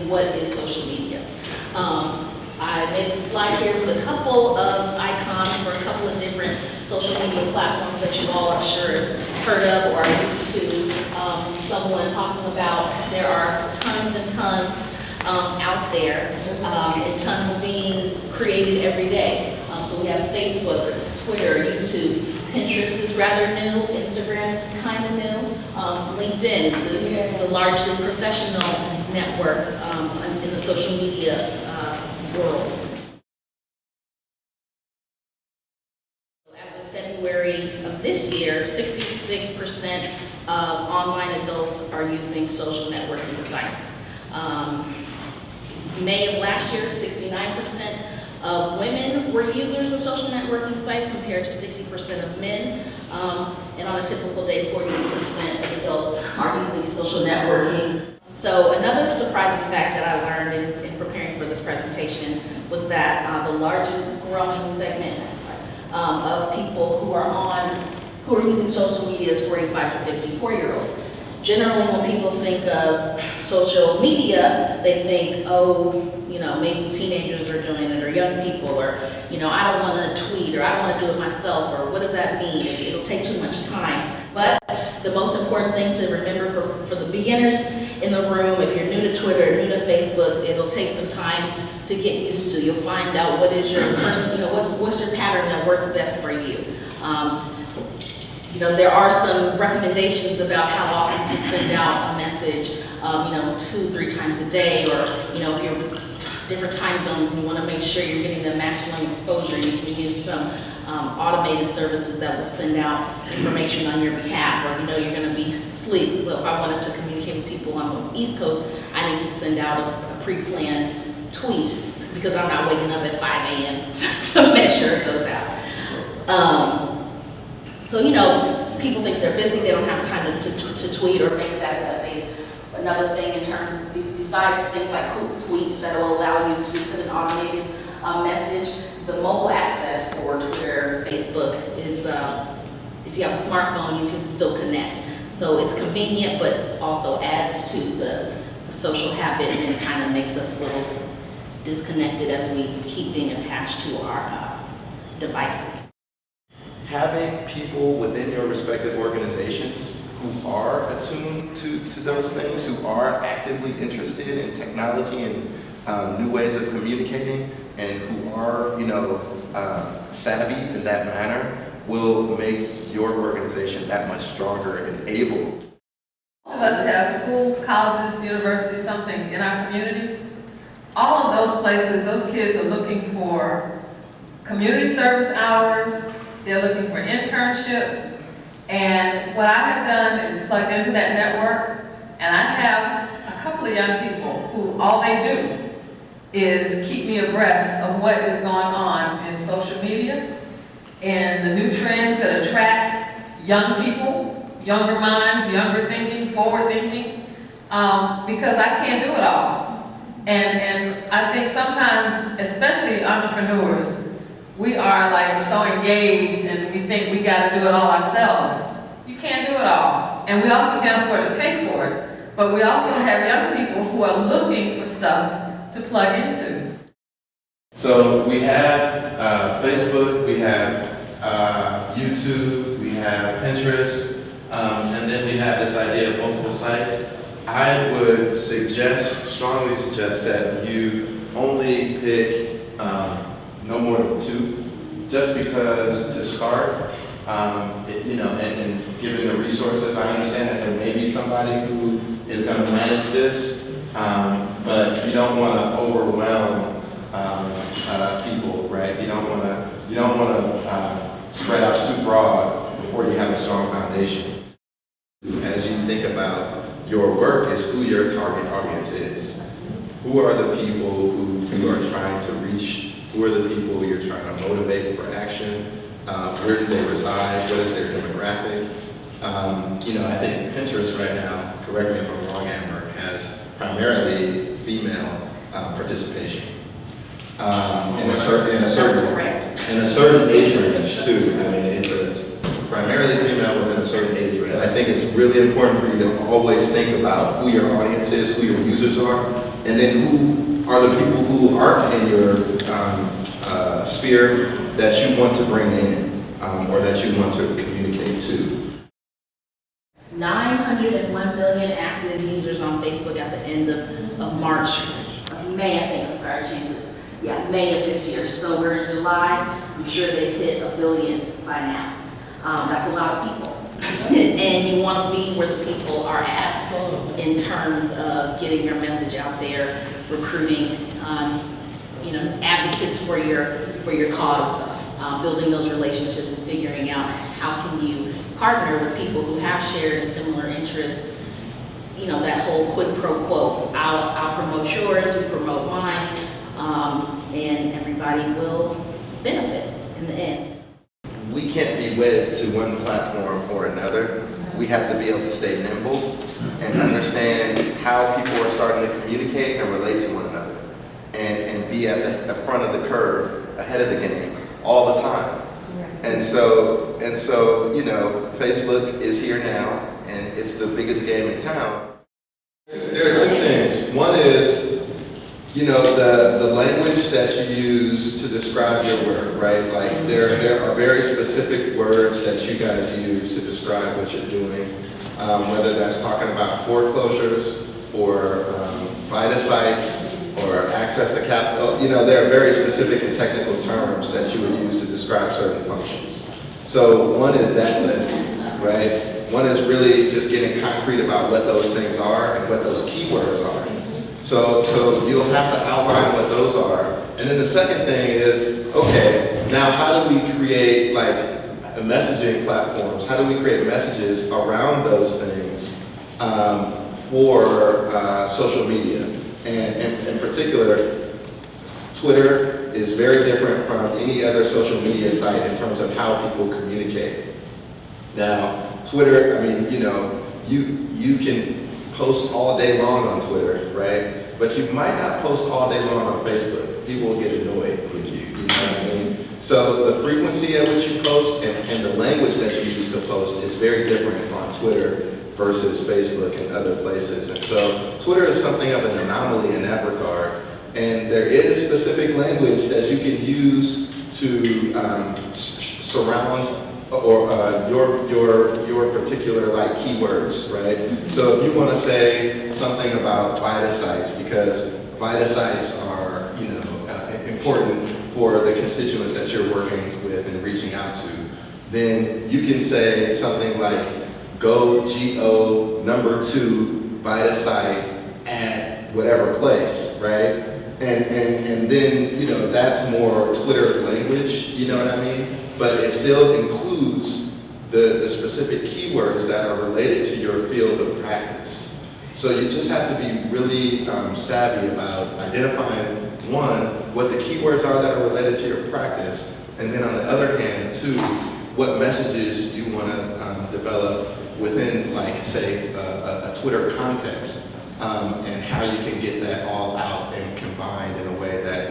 what is social media. I made a slide here with a couple of icons for a couple of different social media platforms that you all are sure heard of or are used to someone talking about. There are tons and tons out there, and tons being created every day. So we have Facebook, Twitter, YouTube, Pinterest is rather new, Instagram is kind of new, LinkedIn, the largely professional network in the social media world. As of February of this year, 66% of online adults are using social networking sites. May of last year, 69% of women were users of social networking sites compared to 60% of men. And on a typical day, 48% of adults are using social networking. So another surprising fact that I learned in preparing for this presentation was that the largest growing segment of people who are using social media is 45 to 54-year-olds. Generally, when people think of social media, they think, oh, maybe teenagers are doing it, or young people, or, I don't want to tweet, or I don't want to do it myself, or what does that mean? It'll take too much time. But the most important thing to remember for the beginners in the room, if you're new to Twitter, new to Facebook, it'll take some time to get used to. You'll find out what is your what's your pattern that works best for you. There are some recommendations about how often to send out a message, 2-3 times a day, or, if you're different time zones, you want to make sure you're getting the maximum exposure. You can use some automated services that will send out information on your behalf, or you're going to be asleep. So if I wanted to communicate with people on the East Coast, I need to send out a pre-planned tweet because I'm not waking up at 5 a.m. to make sure it goes out. So, people think they're busy, they don't have time to tweet or make status updates. Another thing in terms, besides things like Hootsuite that will allow you to send an automated message, the mobile access for Twitter, Facebook is, if you have a smartphone, you can still connect. So it's convenient, but also adds to the social habit, and it kind of makes us a little disconnected as we keep being attached to our devices. Having people within your respective organizations who are attuned to those things, who are actively interested in technology and new ways of communicating, and who are, savvy in that manner, will make your organization that much stronger and able. Most of us have schools, colleges, universities, something in our community. All of those places, those kids are looking for community service hours. They're looking for internships, and what I have done is plug into that network, and I have a couple of young people who all they do is keep me abreast of what is going on in social media and the new trends that attract young people, younger minds, younger thinking, forward thinking, because I can't do it all. And I think sometimes, especially entrepreneurs, we are like so engaged and we think we got to do it all ourselves. You can't do it all. And we also can't afford to pay for it. But we also have young people who are looking for stuff to plug into. So we have Facebook, we have YouTube, we have Pinterest, and then we have this idea of multiple sites. I would strongly suggest that you only pick no more than 2, just because to start, and given the resources, I understand that there may be somebody who is going to manage this, but you don't want to overwhelm people, right? You don't want to spread out too broad before you have a strong foundation. As you think about your work, is who your target audience is. Who are the people who you are trying to reach? Who are the people you're trying to motivate for action? Where do they reside? What is their demographic? I think Pinterest right now, correct me if I'm wrong, Amber, has primarily female participation. In a certain age range too. I mean, it's primarily female within a certain age range. I think it's really important for you to always think about who your audience is, who your users are, And then who are the people who aren't in your sphere that you want to bring in or that you want to communicate to? 901 million active users on Facebook at the end of March, of May, I think, I'm sorry, I changed it. Yeah, May of this year. So we're in July, I'm sure they've hit 1 billion by now. That's a lot of people. And you want to be where the people are at in terms of getting your message out there, recruiting, advocates for your cause, building those relationships and figuring out how can you partner with people who have shared and similar interests. That whole quid pro quo. I'll promote yours, you promote mine, and everybody will benefit in the end. We can't be wed to one platform or another. We have to be able to stay nimble and understand how people are starting to communicate and relate to one another, and be at the front of the curve, ahead of the game, all the time. And so, Facebook is here now, and it's the biggest game in town. There are two things. One is, the language that you use to describe your work, right? Like there are very specific words that you guys use to describe what you're doing, whether that's talking about foreclosures or VITA sites or access to capital. There are very specific and technical terms that you would use to describe certain functions. So one is that list, right? One is really just getting concrete about what those things are and what those keywords are. So you'll have to outline what those are. And then the second thing is, okay, now how do we create messaging platforms? How do we create messages around those things for social media? And in particular, Twitter is very different from any other social media site in terms of how people communicate. Now, Twitter, you can post all day long on Twitter, right? But you might not post all day long on Facebook. People will get annoyed with you, you know what I mean? So the frequency at which you post and the language that you use to post is very different on Twitter versus Facebook and other places. And so Twitter is something of an anomaly in that regard. And there is specific language that you can use to surround or your particular keywords, right? So if you want to say something about VITA sites, because VITA sites are important for the constituents that you're working with and reaching out to, then you can say something like go GO2 VITA site at whatever place, right? And then that's more Twitter language, you know what I mean? But it still includes the specific keywords that are related to your field of practice. So you just have to be really savvy about identifying, one, what the keywords are that are related to your practice, and then on the other hand, two, what messages you want to develop within, say, a Twitter context, and how you can get that all out and combined in a way that